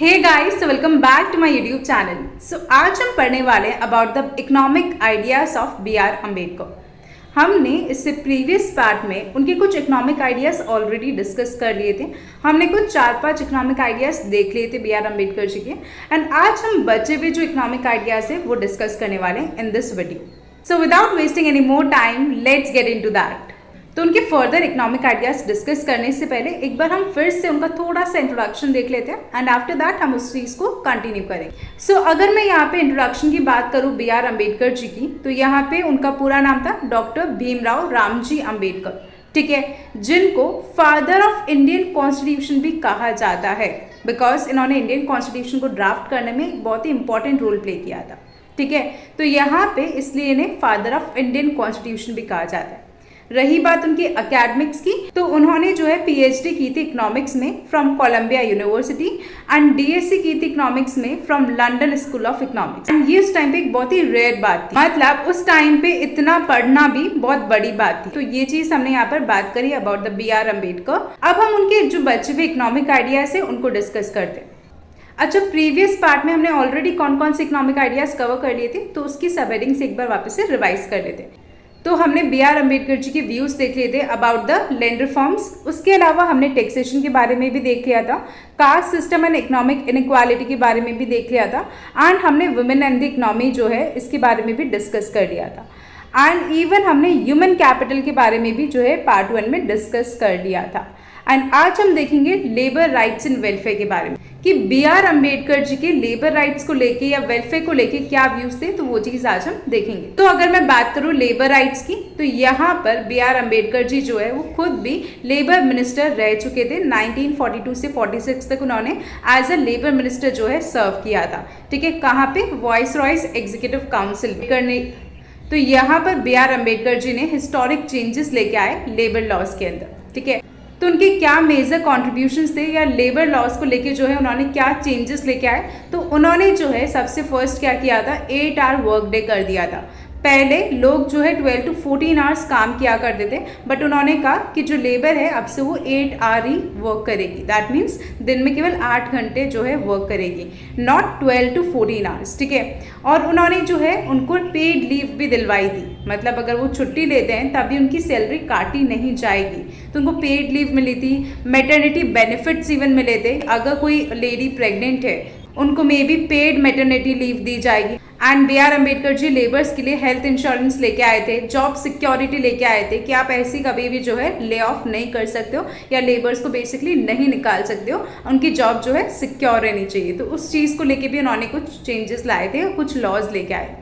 Hey guys, welcome back to my YouTube channel. आज हम पढ़ने वाले हैं about the economic ideas of B R. Ambedkar. हमने इससे प्रीवियस पार्ट में उनके कुछ इकोनॉमिक आइडियाज ऑलरेडी डिस्कस कर लिए थे। हमने कुछ 4-5 इकोनॉमिक आइडियाज देख लिए थे बी.आर. अम्बेडकर जी के, एंड आज हम बचे हुए जो इकोनॉमिक आइडियाज है वो डिस्कस करने वाले हैं in this video. So without wasting any more time, let's get into that. तो उनके फर्दर इकोनॉमिक आइडियाज डिस्कस करने से पहले एक बार हम फिर से उनका थोड़ा सा इंट्रोडक्शन देख लेते हैं, एंड आफ्टर दैट हम उस चीज़ को कंटिन्यू करेंगे। अगर मैं यहाँ पे इंट्रोडक्शन की बात करूँ बी.आर. अम्बेडकर जी की, तो यहाँ पे उनका पूरा नाम था डॉक्टर भीमराव रामजी अम्बेडकर, ठीक है, जिनको फादर ऑफ इंडियन कॉन्स्टिट्यूशन भी कहा जाता है, बिकॉज इन्होंने इंडियन कॉन्स्टिट्यूशन को ड्राफ्ट करने में एक बहुत ही इंपॉर्टेंट रोल प्ले किया था, ठीक है। तो यहाँ पे इसलिए इन्हें फादर ऑफ इंडियन कॉन्स्टिट्यूशन भी कहा जाता है। रही बात उनकी एकेडमिक्स की, तो उन्होंने जो है पीएचडी की थी इकोनॉमिक्स में from Columbia University, and DSc की थी इकोनॉमिक्स में from London School of Economics. And ये उस टाइम पे एक बहुत ही रेयर बात थी, मतलब उस टाइम पे इतना पढ़ना भी बहुत बड़ी बात थी। तो ये चीज हमने यहाँ पर बात करी अबाउट द बी.आर. अम्बेडकर। अब हम उनके जो बचे हुए इकोनॉमिक आइडियाज है उनको डिस्कस करते हैं। अच्छा, प्रीवियस पार्ट में हमने ऑलरेडी कौन कौन से इकोनॉमिक आइडियाज कवर कर लिए थे, तो उसकी सब हेडिंग से एक बार वापस से रिवाइज कर लेते हैं। तो हमने बी.आर. अम्बेडकर जी के व्यूज देख लिए थे अबाउट द लैंड रिफॉर्म्स। उसके अलावा हमने टैक्सेशन के बारे में भी देख लिया था, caste system and economic inequality के बारे में भी देख लिया था, एंड हमने वुमेन एंड द इकोनॉमी जो है इसके बारे में भी डिस्कस कर लिया था, एंड इवन हमने ह्यूमन कैपिटल के बारे में भी जो है पार्ट 1 में डिस्कस कर लिया था। एंड आज हम देखेंगे लेबर राइट्स एंड वेलफेयर के बारे में कि बी.आर. अम्बेडकर जी के लेबर राइट्स को लेके या वेलफेयर को लेके क्या व्यूज थे, तो वो चीज आज हम देखेंगे। तो अगर मैं बात करूं लेबर राइट्स की, तो यहाँ पर बी.आर. अम्बेडकर जी जो है वो खुद भी लेबर मिनिस्टर रह चुके थे। 1942 से 46 तक उन्होंने एज अ लेबर मिनिस्टर जो है सर्व किया था, ठीक है। कहाँ पे? वाइसरॉयज एग्जीक्यूटिव काउंसिल करने। तो यहाँ पर बी.आर. अम्बेडकर जी ने हिस्टोरिक चेंजेस लेके आए लेबर लॉज के अंदर, ठीक है। तो उनके क्या मेजर कॉन्ट्रीब्यूशंस थे या लेबर लॉज को लेके जो है उन्होंने क्या चेंजेस लेके आए, तो उन्होंने जो है सबसे फर्स्ट क्या किया था, 8 आवर वर्क डे कर दिया था। पहले लोग जो है 12 to 14 आवर्स काम किया करते थे, बट उन्होंने कहा कि जो लेबर है अब से वो 8 आवर ही वर्क करेगी। दैट मीन्स दिन में केवल 8 घंटे जो है वर्क करेगी, नॉट 12 to 14 आवर्स, ठीक है। और उन्होंने जो है उनको पेड लीव भी दिलवाई थी, मतलब अगर वो छुट्टी लेते हैं तभी उनकी सैलरी काटी नहीं जाएगी, तो उनको पेड लीव मिली थी। मैटरनिटी बेनिफिट्स इवन मिले थे, अगर कोई लेडी प्रेग्नेंट है उनको may be paid maternity leave दी जाएगी। And BR. Ambedkar ji labours के लिए हेल्थ इंश्योरेंस लेके आए थे, जॉब सिक्योरिटी लेके आए थे कि आप ऐसे कभी भी जो है ले ऑफ नहीं कर सकते हो या लेबर्स को बेसिकली नहीं निकाल सकते हो, उनकी जॉब जो है सिक्योर रहनी चाहिए। तो उस चीज़ को लेके भी उन्होंने कुछ चेंजेस लाए थे, कुछ लॉज लेके आए।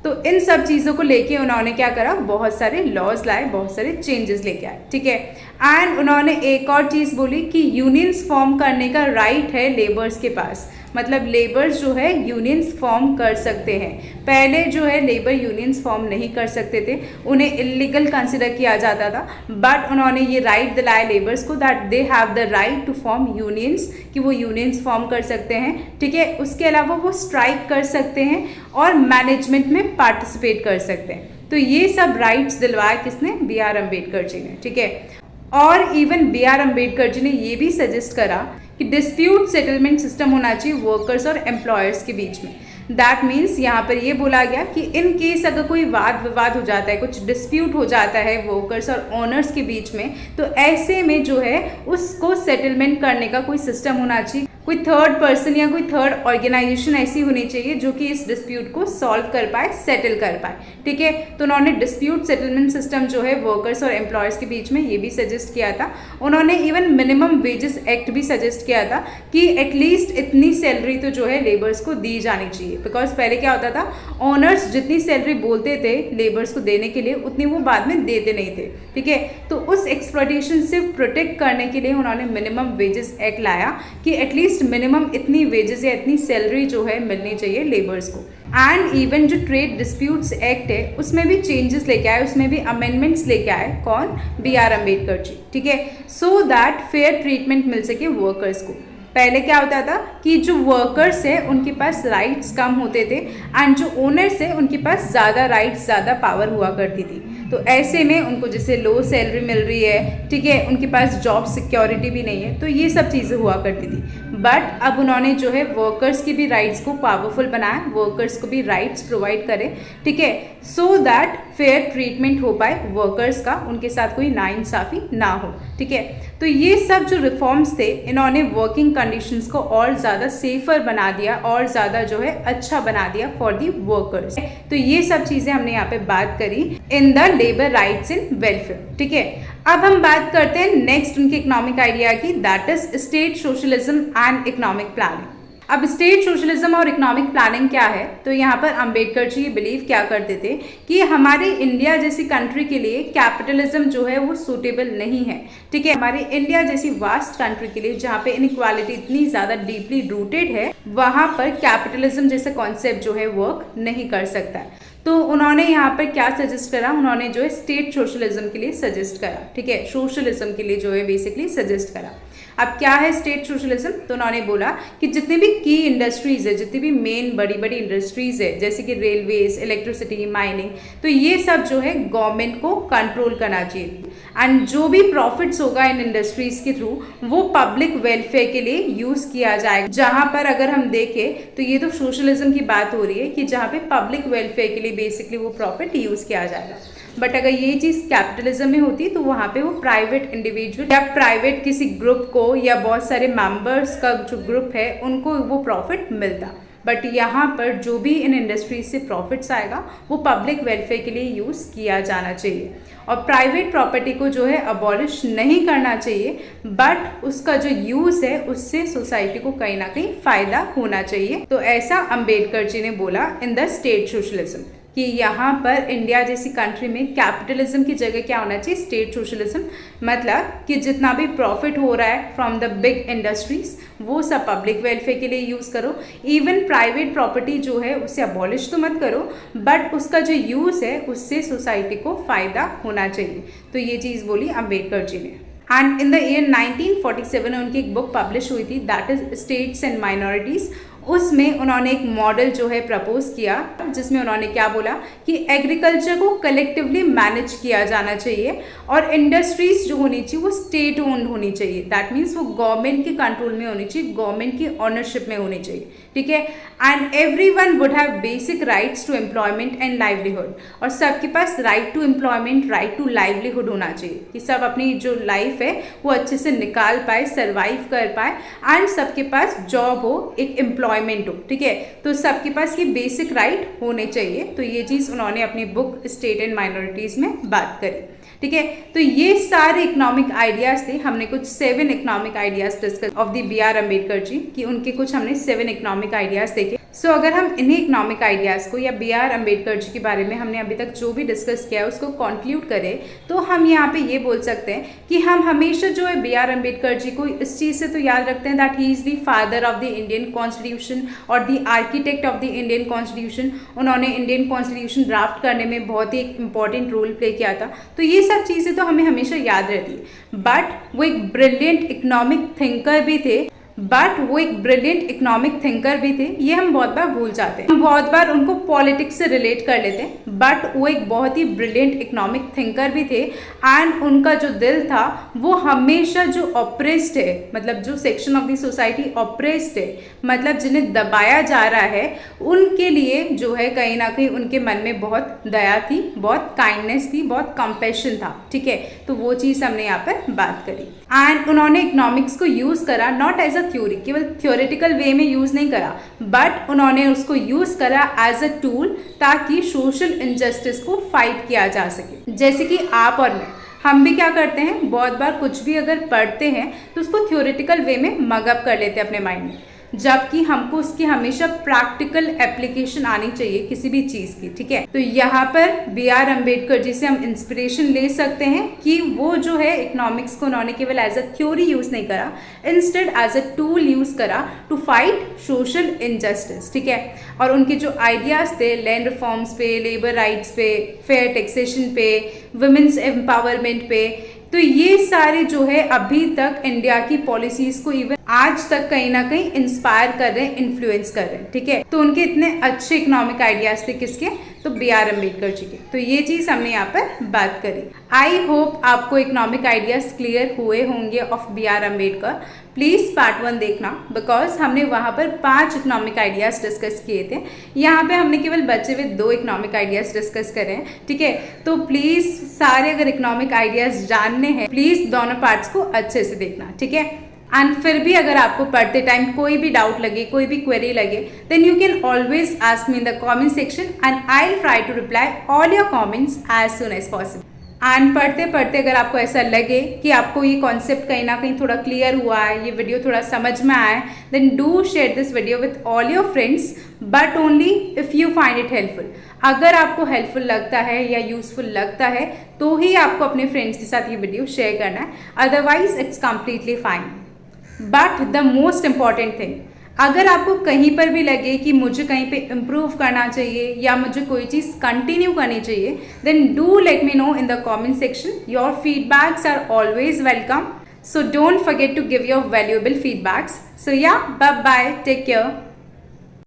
तो इन सब चीज़ों को लेके उन्होंने क्या करा, बहुत सारे लॉज लाए, बहुत सारे चेंजेस लेके आए, ठीक है। एंड उन्होंने एक और चीज़ बोली कि यूनियंस फॉर्म करने का राइट है लेबर्स के पास, मतलब लेबर्स जो है यूनियंस फॉर्म कर सकते हैं। पहले जो है लेबर यूनियंस फॉर्म नहीं कर सकते थे, उन्हें इलीगल कंसिडर किया जाता था, बट उन्होंने ये राइट दिलाया लेबर्स को that they have the right to form unions, कि वो यूनियंस फॉर्म कर सकते हैं, ठीक है। उसके अलावा वो स्ट्राइक कर सकते हैं और मैनेजमेंट में पार्टिसिपेट कर सकते हैं। तो ये सब राइट्स दिलवाया किसने? बी.आर. अम्बेडकर जी ने, ठीक है। और इवन बी.आर. अम्बेडकर जी ने ये भी सजेस्ट करा कि डिस्प्यूट सेटलमेंट सिस्टम होना चाहिए वर्कर्स और एम्प्लॉयर्स के बीच में। दैट मीन्स यहाँ पर ये बोला गया कि इन केस अगर कोई वाद विवाद हो जाता है, कुछ डिस्प्यूट हो जाता है वर्कर्स और ओनर्स के बीच में, तो ऐसे में जो है उसको सेटलमेंट करने का कोई सिस्टम होना चाहिए, कोई थर्ड पर्सन या कोई थर्ड ऑर्गेनाइजेशन ऐसी होनी चाहिए जो कि इस डिस्प्यूट को सॉल्व कर पाए, सेटल कर पाए, ठीक है। तो उन्होंने डिस्प्यूट सेटलमेंट सिस्टम जो है वर्कर्स और एम्प्लॉयर्स के बीच में ये भी सजेस्ट किया था। उन्होंने इवन मिनिमम वेजेस एक्ट भी सजेस्ट किया था कि एटलीस्ट इतनी सैलरी तो जो है लेबर्स को दी जानी चाहिए, बिकॉज पहले क्या होता था, ओनर्स जितनी सैलरी बोलते थे लेबर्स को देने के लिए उतनी वो बाद में देते नहीं थे, ठीक है। तो उस एक्सप्लॉयटेशन से प्रोटेक्ट करने के लिए उन्होंने मिनिमम वेजेस एक्ट लाया कि एटलीस्ट मिनिमम इतनी वेजेस या इतनी सैलरी जो है मिलनी चाहिए लेबर्स को। एंड इवन जो ट्रेड डिस्प्यूट्स एक्ट है उसमें भी चेंजेस लेके आए, उसमें भी अमेंडमेंट्स लेके आए। कौन? बी.आर. अम्बेडकर जी, ठीक है। सो दैट फेयर ट्रीटमेंट मिल सके वर्कर्स को। पहले क्या होता था कि जो वर्कर्स है उनके पास राइट्स कम होते थे, एंड जो ओनर्स है उनके पास ज़्यादा राइट्स, ज़्यादा पावर हुआ करती थी। तो ऐसे में उनको जैसे लो सैलरी मिल रही है, ठीक है, उनके पास जॉब सिक्योरिटी भी नहीं है, तो ये सब चीज़ें हुआ करती थी। बट अब उन्होंने जो है वर्कर्स की भी राइट्स को पावरफुल बनाया, वर्कर्स को भी राइट्स प्रोवाइड करे, ठीक है, सो दैट फेयर ट्रीटमेंट हो पाए वर्कर्स का, उनके साथ कोई नाइंसाफ़ी ना हो, ठीक है। तो ये सब जो रिफॉर्म्स थे, इन्होंने वर्किंग कंडीशंस को और ज़्यादा सेफर बना दिया और ज़्यादा जो है अच्छा बना दिया फॉर दी वर्कर्स। तो ये सब चीज़ें हमने यहाँ पे बात करी in the labour rights in welfare, ठीक है। अब हम बात करते हैं नेक्स्ट उनके इकोनॉमिक आइडिया की, that is state socialism and economic planning. अब स्टेट सोशलिज्म और इकोनॉमिक प्लानिंग क्या है, तो यहाँ पर अंबेडकर जी बिलीव क्या करते थे कि हमारे इंडिया जैसी कंट्री के लिए कैपिटलिज्म जो है वो सूटेबल नहीं है, ठीक है। हमारे इंडिया जैसी वास्ट कंट्री के लिए जहाँ पे इनइक्वालिटी इतनी ज़्यादा डीपली रूटेड है, वहाँ पर कैपिटलिज्म जैसा कॉन्सेप्ट जो है वर्क नहीं कर सकता है। तो उन्होंने यहाँ पर क्या सजेस्ट करा, उन्होंने जो है स्टेट सोशलिज्म के लिए सजेस्ट करा, ठीक है, सोशलिज्म के लिए जो है बेसिकली सजेस्ट करा। अब क्या है स्टेट सोशलिज्म, तो उन्होंने बोला कि जितने भी की इंडस्ट्रीज है, जितनी भी मेन बड़ी बड़ी इंडस्ट्रीज है, जैसे कि रेलवेज, इलेक्ट्रिसिटी, माइनिंग, तो ये सब जो है गवर्नमेंट को कंट्रोल करना चाहिए, एंड जो भी प्रॉफिट्स होगा इन इंडस्ट्रीज के थ्रू वो पब्लिक वेलफेयर के लिए यूज किया जाएगा। जहां पर अगर हम देखें तो ये तो सोशलिज्म की बात हो रही है कि जहां पे पब्लिक वेलफेयर के लिए बेसिकली वो प्रॉफिट यूज किया जाएगा। बट अगर ये चीज़ कैपिटलिज्म में होती तो वहाँ पे वो प्राइवेट इंडिविजुअल या प्राइवेट किसी ग्रुप को या बहुत सारे मेंबर्स का जो ग्रुप है उनको वो प्रॉफिट मिलता। बट यहाँ पर जो भी इन इंडस्ट्रीज से प्रॉफिट्स आएगा वो पब्लिक वेलफेयर के लिए यूज़ किया जाना चाहिए, और प्राइवेट प्रॉपर्टी को जो है अबॉलिश नहीं करना चाहिए, बट उसका जो यूज़ है उससे सोसाइटी को कहीं ना कहीं फ़ायदा होना चाहिए। तो ऐसा अंबेडकर जी ने बोला इन द स्टेट सोशलिज्म कि यहाँ पर इंडिया जैसी कंट्री में कैपिटलिज्म की जगह क्या होना चाहिए, स्टेट सोशलिज्म। मतलब कि जितना भी प्रॉफिट हो रहा है फ्रॉम द बिग इंडस्ट्रीज वो सब पब्लिक वेलफेयर के लिए यूज़ करो। इवन प्राइवेट प्रॉपर्टी जो है उसे अबॉलिश तो मत करो, बट उसका जो यूज़ है उससे सोसाइटी को फ़ायदा होना चाहिए। तो ये चीज़ बोली अंबेडकर जी ने। एंड इन द ईयर 1947 उनकी एक बुक पब्लिश हुई थी, that is states and minorities. उसमें उन्होंने एक मॉडल जो है प्रपोज किया, जिसमें उन्होंने क्या बोला कि एग्रीकल्चर को कलेक्टिवली मैनेज किया जाना चाहिए और इंडस्ट्रीज जो होनी चाहिए वो स्टेट ओन्ड होनी चाहिए। दैट मीन्स वो गवर्नमेंट के कंट्रोल में होनी चाहिए, गवर्नमेंट की ऑनरशिप में होनी चाहिए, ठीक है। And everyone would have basic rights to employment and livelihood, और सबके पास right to employment, right to livelihood होना चाहिए कि सब अपनी जो लाइफ है वो अच्छे से निकाल पाए, सर्वाइव कर पाए, एंड सबके पास जॉब हो, एक एम्प्लॉयमेंट हो, ठीक है। तो सबके पास ये बेसिक राइट होने चाहिए। तो ये चीज़ उन्होंने अपनी बुक स्टेट एंड माइनॉरिटीज़ में बात करी, ठीक है। तो ये सारे इकोनॉमिक आइडियाज़ थे। हमने कुछ 7 economic ideas discuss of the B R Ambedkar ji कि उनके कुछ हमने 7 इकोनॉमिक आइडियाज़ देखे। सो अगर हम इन्हीं इकोनॉमिक आइडियाज़ को या बी आर अम्बेडकर जी के बारे में हमने अभी तक जो भी डिस्कस किया है उसको कंक्लूड करें, तो हम यहाँ पे ये बोल सकते हैं कि हम हमेशा जो है बी आर अम्बेडकर जी को इस चीज़ से तो याद रखते हैं that he is the father of the Indian constitution और the architect of the Indian constitution. उन्होंने इंडियन कॉन्स्टिट्यूशन ड्राफ्ट करने में बहुत ही एक इंपॉर्टेंट रोल प्ले किया था। तो ये सब चीज़ें तो हमें हमेशा याद रहती है, बट वो एक ब्रिलियंट इकोनॉमिक थिंकर भी थे, ये हम बहुत बार भूल जाते हैं। हम बहुत बार उनको पॉलिटिक्स से रिलेट कर लेते हैं, बट वो एक बहुत ही ब्रिलियंट इकोनॉमिक थिंकर भी थे। एंड उनका जो दिल था वो हमेशा जो ऑप्रेस्ड है, मतलब जो section of the society oppressed है, मतलब जिन्हें दबाया जा रहा है, उनके लिए जो है कहीं ना कहीं उनके मन में बहुत दया थी, बहुत काइंडनेस थी, बहुत कंपैशन था, ठीक है। तो वो चीज़ हमने यहाँ पर बात करी। एंड उन्होंने इकोनॉमिक्स को यूज़ करा नॉट एज अ थ्योरी, केवल थ्योरेटिकल वे में यूज़ नहीं करा, बट उन्होंने उसको यूज़ करा एज अ टूल ताकि सोशल इनजस्टिस को फाइट किया जा सके। जैसे कि आप और मैं, हम भी क्या करते हैं, बहुत बार कुछ भी अगर पढ़ते हैं तो उसको थ्योरेटिकल वे में मगअप कर लेते हैं अपने माइंड में, जबकि हमको उसकी हमेशा प्रैक्टिकल एप्लीकेशन आनी चाहिए किसी भी चीज़ की, ठीक है। तो यहाँ पर बी आर अम्बेडकर जी से हम इंस्पिरेशन ले सकते हैं कि वो जो है इकोनॉमिक्स को उन्होंने केवल एज अ थ्योरी यूज़ नहीं करा, instead as a tool use करा टू फाइट सोशल इनजस्टिस, ठीक है। और उनके जो आइडियाज़ थे लैंड रिफॉर्म्स पे, लेबर राइट्स पे, फेयर टैक्सेशन पे, वुमेन्स एम्पावरमेंट पे, तो ये सारे जो है अभी तक इंडिया की पॉलिसीज़ को इवन आज तक कहीं ना कहीं इंस्पायर कर रहे हैं, इन्फ्लुएंस कर रहे हैं, ठीक है। तो उनके इतने अच्छे इकोनॉमिक आइडियाज थे, किसके, तो बी आर अम्बेडकर जी के। तो ये चीज़ हमने यहाँ पर बात करी। आई होप आपको इकोनॉमिक आइडियाज क्लियर हुए होंगे of B R Ambedkar. Please part 1 देखना, बिकॉज हमने वहाँ पर 5 इकोनॉमिक आइडियाज डिस्कस किए थे। यहाँ पे हमने केवल बचे हुए 2 इकोनॉमिक आइडियाज डिस्कस करे हैं, ठीक है। तो प्लीज़ सारे अगर इकोनॉमिक आइडियाज जानने हैं, प्लीज़ दोनों पार्ट्स को अच्छे से देखना, ठीक है। एंड फिर भी अगर आपको पढ़ते टाइम कोई भी डाउट लगे, कोई भी क्वेरी लगे, then you can always ask me in the comment section and I will try to reply all your comments as soon as possible. And पढ़ते पढ़ते अगर आपको ऐसा लगे कि आपको ये कॉन्सेप्ट कहीं ना कहीं थोड़ा क्लियर हुआ है, ये वीडियो थोड़ा समझ में आया है, then do share this video with all your friends, but only if you find it helpful. अगर आपको हेल्पफुल लगता है या यूजफुल लगता है तो ही आपको अपने फ्रेंड्स के साथ ये वीडियो शेयर करना है, otherwise it's completely fine. But the most important thing, अगर आपको कहीं पर भी लगे कि मुझे कहीं पे इम्प्रूव करना चाहिए या मुझे कोई चीज़ कंटिन्यू करनी चाहिए, then do let me know in the comment section. Your feedbacks are always welcome, so don't forget to give your valuable feedbacks. So yeah, bye bye, take care.